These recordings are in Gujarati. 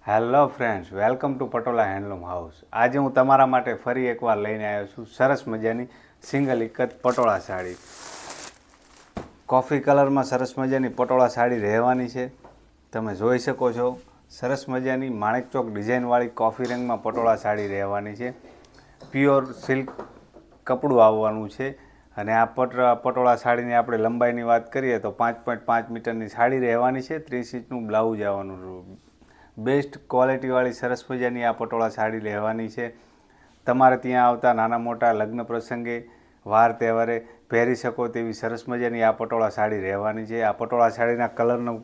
Hello friends, welcome to patola handloom house. આજે હું તમારા માટે ફરી એકવાર લઈને આવ્યો છું સરસ મજાની સિંગલ ઇકત પટોળા સાડી. કોફી કલરમાં સરસ મજાની પટોળા સાડી રહેવાની છે. તમે જોઈ શકો છો, સરસ મજાની માણેક ચોક ડિઝાઇનવાળી કોફી રંગમાં પટોળા સાડી રહેવાની છે. પ્યોર સિલ્ક કપડું આવવાનું છે. અને આ પટોળા સાડીની આપણે લંબાઈની વાત કરીએ તો 5.5 મીટરની સાડી રહેવાની છે. 30 ઇંચનું બ્લાઉઝ આવવાનું. બેસ્ટ ક્વોલિટીવાળી સરસ મજાની આ પટોળા સાડી લેવાની છે. તમારે ત્યાં આવતા નાના મોટા લગ્ન પ્રસંગે, વાર તહેવારે પહેરી શકો તેવી સરસ મજાની આ પટોળા સાડી રહેવાની છે. આ પટોળા સાડીના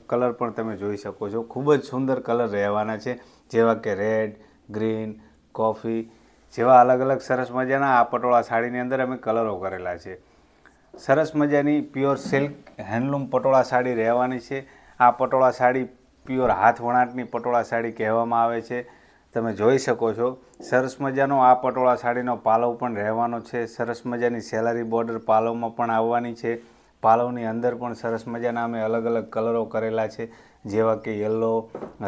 કલર પણ તમે જોઈ શકો છો. ખૂબ જ સુંદર કલર રહેવાના છે, જેવા કે રેડ, ગ્રીન, કોફી જેવા અલગ અલગ સરસ મજાના આ પટોળા સાડીની અંદર અમે કલરો કરેલા છે. સરસ મજાની pure silk handloom patola sari રહેવાની છે. આ પટોળા સાડી પ્યોર હાથ વણાટની પટોળા સાડી કહેવામાં આવે છે. તમે જોઈ શકો છો, સરસ મજાનો આ પટોળા સાડીનો પાલવ પણ રહેવાનો છે. સરસ મજાની સેલરી બોર્ડર પાલવમાં પણ આવવાની છે. પાલવની અંદર પણ સરસ મજાના અમે અલગ અલગ કલરો કરેલા છે, જેવા કે યલો,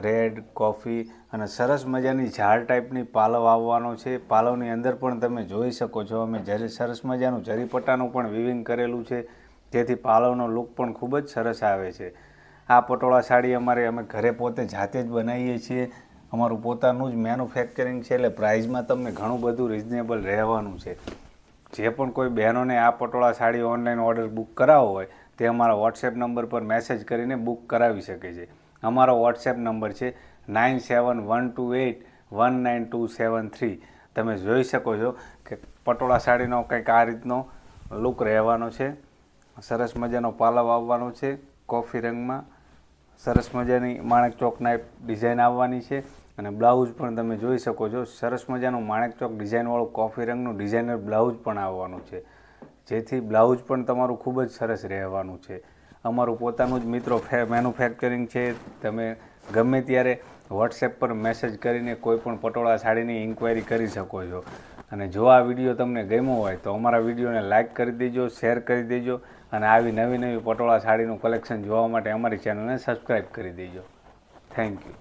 રેડ, કોફી અને સરસ મજાની ઝાડ ટાઈપની પાલવ આવવાનો છે. પાલવની અંદર પણ તમે જોઈ શકો છો, અમે સરસ મજાનું જરીપટ્ટાનું પણ વિવિંગ કરેલું છે, જેથી પાલવનો લુક પણ ખૂબ જ સરસ આવે છે. આ પટોળા સાડી અમે ઘરે પોતે જાતે જ બનાવીએ છીએ. અમારું પોતાનું જ મેન્યુફેક્ચરિંગ છે, એટલે પ્રાઇઝમાં તમને ઘણું બધું રિઝનેબલ રહેવાનું છે. જે પણ કોઈ બહેનોને આ patola sari online order book કરાવવો હોય તે અમારા વોટ્સએપ નંબર પર મેસેજ કરીને બુક કરાવી શકે છે. અમારો વોટ્સએપ નંબર છે 9712819273. તમે જોઈ શકો છો કે પટોળા સાડીનો કંઈક આ રીતનો લુક રહેવાનો છે. સરસ મજાનો પાલવ આવવાનો છે કોફી રંગમાં. સરસ મજાની માણેક ચોકના ડિઝાઇન આવવાની છે. અને બ્લાઉઝ પણ તમે જોઈ શકો છો, સરસ મજાનું માણેક ચોક ડિઝાઇનવાળું કોફી રંગનું ડિઝાઇનર બ્લાઉઝ પણ આવવાનું છે, જેથી બ્લાઉઝ પણ તમારું ખૂબ જ સરસ રહેવાનું છે. અમારું પોતાનું જ મિત્રો મેન્યુફેક્ચરિંગ છે. તમે ગમે ત્યારે વોટ્સએપ પર મેસેજ કરીને કોઈ પણ પટોળા સાડીની ઇન્ક્વાયરી કરી શકો છો. અને જો આ વિડીયો તમને ગમ્યો હોય તો અમારા વિડીયોને લાઇક કરી દેજો, શેર કરી દેજો અને આવી નવી પટોળા સાડીનું કલેક્શન જોવા માટે અમારી ચેનલને સબસ્ક્રાઈબ કરી દેજો. Thank you.